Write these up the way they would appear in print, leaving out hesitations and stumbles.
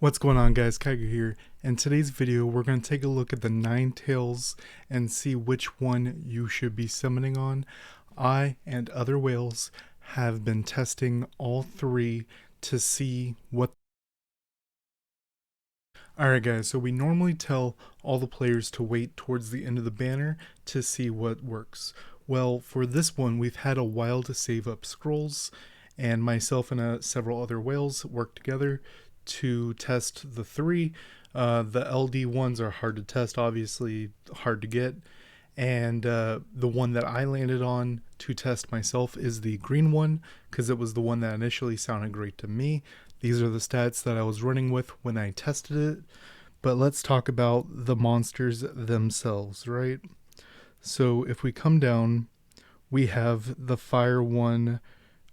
What's going on, guys? Kaiger here. In today's video, we're going to take a look at the 9 tails and see which one you should be summoning on. I and other whales have been testing all 3 to see what... Alright guys, so we normally tell all the players to wait towards the end of the banner to see what works. Well, for this one, we've had a while to save up scrolls, and myself and several other whales worked together to test the 3. The LD ones are hard to test, obviously hard to get, and the one that I landed on to test myself is the green one because it was the one that initially sounded great to me. These are the stats that I was running with when I tested it. But let's talk about the monsters themselves, right? So if we come down, we have the fire one,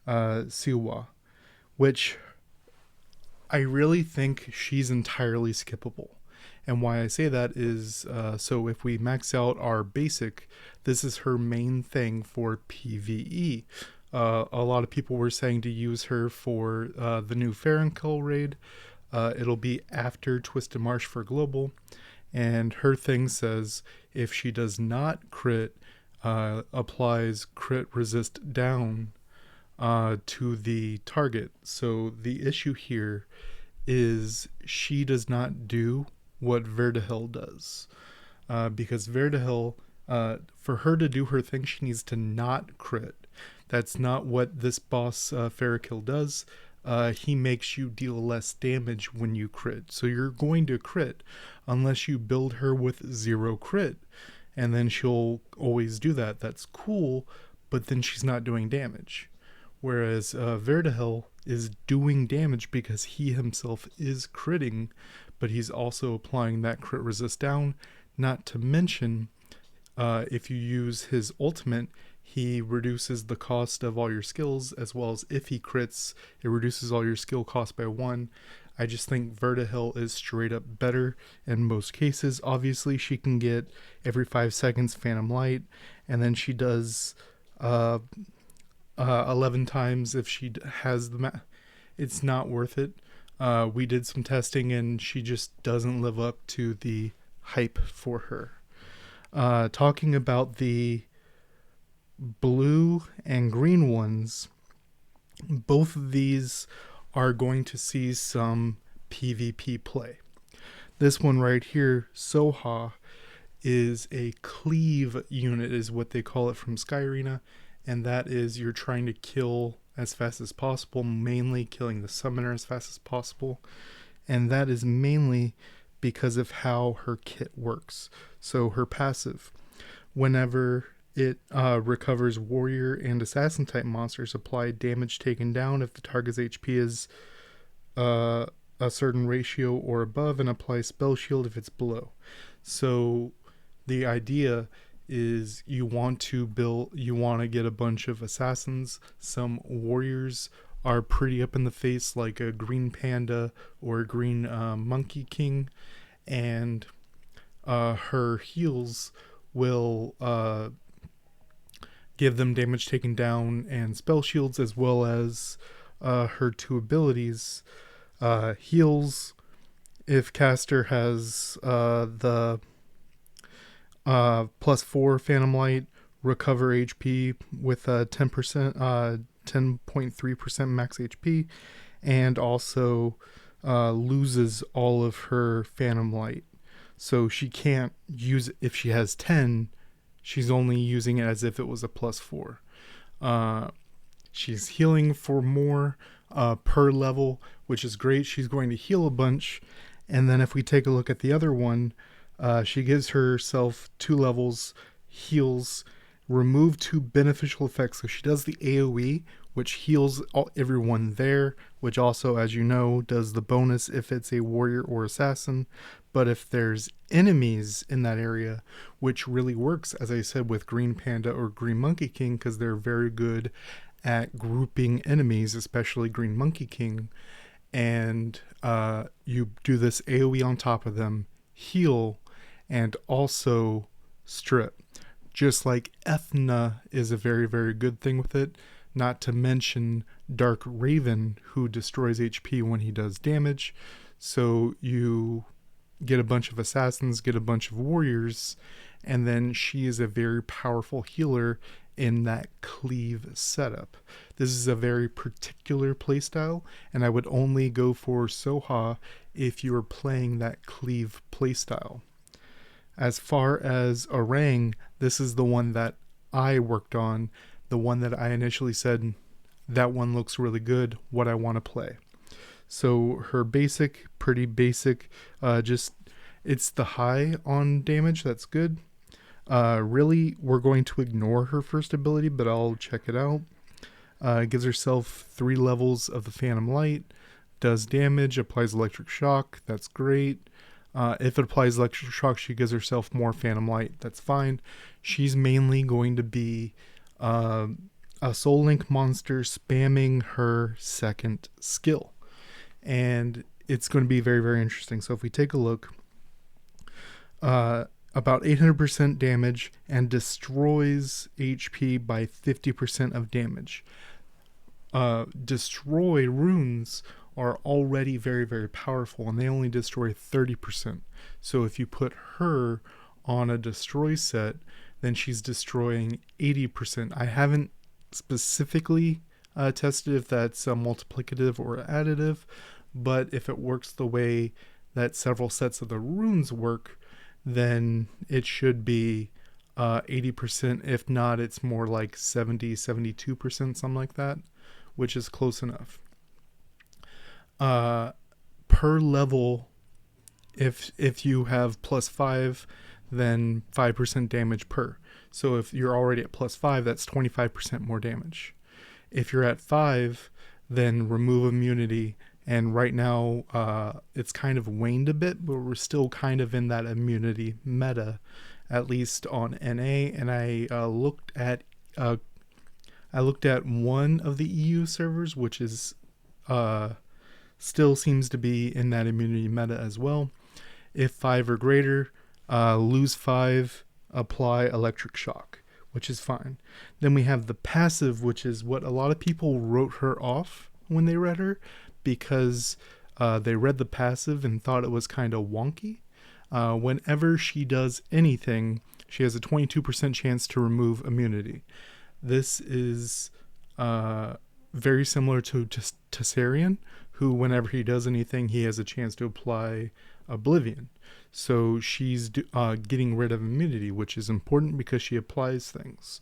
Siwa, which I really think she's entirely skippable. And why I say that is, so if we max out our basic, this is her main thing for PvE. A lot of people were saying to use her for the new Farronkill raid. It'll be after Twisted Marsh for global. And her thing says if she does not crit, applies crit resist down to the target. So the issue here is she does not do what Verdahill does, because Verdahill, for her to do her thing, she needs to not crit. That's not what this boss Farronkill does. He makes you deal less damage when you crit, so you're going to crit unless you build her with 0 crit, and then she'll always do that. That's cool, but then she's not doing damage. Whereas Verdahill is doing damage because he himself is critting, but he's also applying that crit resist down. Not to mention, if you use his ultimate, he reduces the cost of all your skills, as well as if he crits, it reduces all your skill cost by 1. I just think Verdahill is straight up better in most cases. Obviously, she can get every 5 seconds Phantom Light, and then she does 11 times if she has the it's not worth it. We did some testing and she just doesn't live up to the hype for her. Talking about the blue and green ones, both of these are going to see some PvP play. This one right here, Soha, is a cleave unit is what they call it from Sky Arena, and that is you're trying to kill as fast as possible, mainly killing the summoner as fast as possible, and that is mainly because of how her kit works. So her passive, whenever it recovers warrior and assassin type monsters, apply damage taken down if the target's HP is a certain ratio or above, and apply spell shield if it's below. So the idea is you want to get a bunch of assassins. Some warriors are pretty up in the face, like a green panda or a green monkey king, and her heals will give them damage taken down and spell shields, as well as her 2 abilities. Heals if caster has the +4 Phantom Light, recover HP with 10.3% max HP, and also loses all of her Phantom Light. So she can't use it if she has 10, she's only using it as if it was a +4. She's healing for more per level, which is great. She's going to heal a bunch. And then if we take a look at the other one, she gives herself 2 levels, heals, remove 2 beneficial effects. So she does the AoE, which heals everyone there, which also, as you know, does the bonus if it's a warrior or assassin. But if there's enemies in that area, which really works, as I said, with Green Panda or Green Monkey King, because they're very good at grouping enemies, especially Green Monkey King, and you do this AoE on top of them, heal, and also strip. Just like Ethna is a very, very good thing with it, not to mention Dark Raven, who destroys HP when he does damage. So you get a bunch of assassins, get a bunch of warriors, and then she is a very powerful healer in that cleave setup. This is a very particular playstyle, and I would only go for Soha if you are playing that cleave playstyle. As far as Orang, this is the one that I worked on, the one that I initially said, that one looks really good, what I want to play. So her basic, pretty basic, just it's the high on damage, that's good. Really, we're going to ignore her first ability, but I'll check it out. Gives herself 3 levels of the Phantom Light, does damage, applies electric shock, that's great. If it applies electric shock, she gives herself more Phantom Light, that's fine. She's mainly going to be a Soul Link monster spamming her second skill. And it's going to be very, very interesting. So if we take a look, about 800% damage and destroys HP by 50% of damage. Destroy runes are already very, very powerful, and they only destroy 30%. So if you put her on a destroy set, then she's destroying 80%. I haven't specifically tested if that's multiplicative or additive, but if it works the way that several sets of the runes work, then it should be 80%. If not, it's more like 70, 72%, something like that, which is close enough. Per level, if you have +5, then 5% damage per. So if you're already at +5, that's 25% more damage. If you're at 5, then remove immunity. And right now, it's kind of waned a bit, but we're still kind of in that immunity meta, at least on NA. And I looked at one of the EU servers, which is still seems to be in that immunity meta as well. If 5 or greater, lose 5, apply electric shock, which is fine. Then we have the passive, which is what a lot of people wrote her off when they read her, because they read the passive and thought it was kind of wonky. Whenever she does anything, she has a 22% chance to remove immunity. This is very similar to Tessarian, who whenever he does anything, he has a chance to apply Oblivion. So she's getting rid of immunity, which is important because she applies things.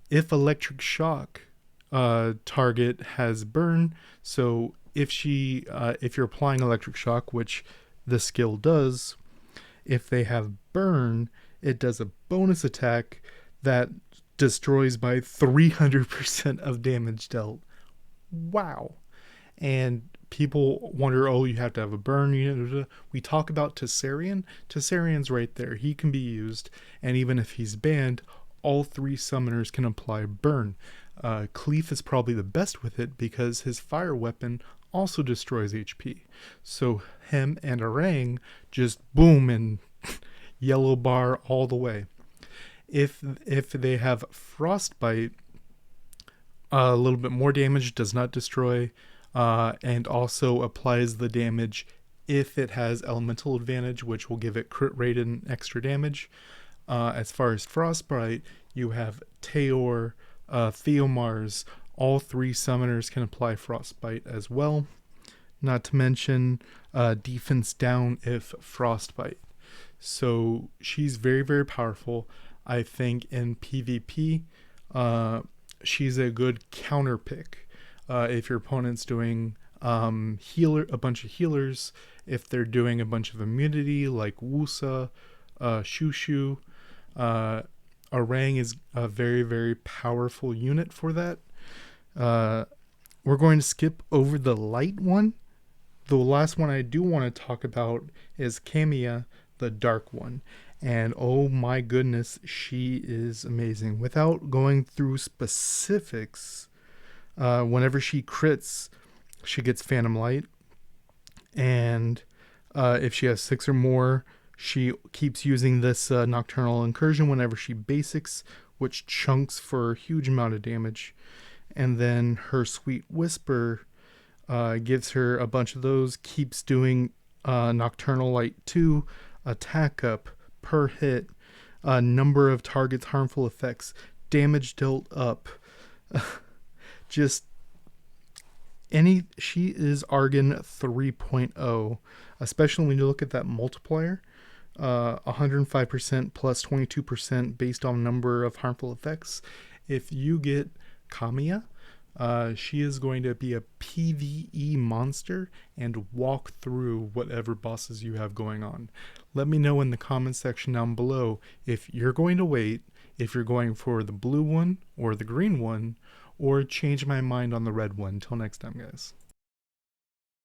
If electric shock target has burn, so if you're applying electric shock, which the skill does, if they have burn, it does a bonus attack that destroys by 300% of damage dealt. Wow. And people wonder, oh, you have to have a burn. We talk about Tessarian. Tessarian's right there. He can be used, and even if he's banned, all 3 summoners can apply burn. Cleef is probably the best with it because his fire weapon also destroys HP. So him and Orang just boom and yellow bar all the way. If they have frostbite, a little bit more damage, does not destroy, and also applies the damage if it has elemental advantage, which will give it crit rate and extra damage. As far as frostbite, you have Teor, Theomars. All 3 summoners can apply frostbite as well. Not to mention defense down if frostbite. So she's very, very powerful. I think in PvP, she's a good counter pick. If your opponent's doing a bunch of healers, if they're doing a bunch of immunity like Wusa, Shushu, Orang is a very, very powerful unit for that. We're going to skip over the light one. The last one I do want to talk about is Kamia, the dark one. And oh my goodness, she is amazing. Without going through specifics, whenever she crits, she gets Phantom Light. And if she has 6 or more, she keeps using this Nocturnal Incursion whenever she basics, which chunks for a huge amount of damage. And then her Sweet Whisper Gives her a bunch of those. Keeps doing Nocturnal Light 2, attack up per hit, number of targets, harmful effects, damage dealt up. Just she is Argon 3.0, especially when you look at that multiplier. 105% plus 22% based on number of harmful effects. If you get Kamia, she is going to be a PvE monster and walk through whatever bosses you have going on. Let me know in the comments section down below if you're going to wait, if you're going for the blue one or the green one, or change my mind on the red one. Till next time, guys.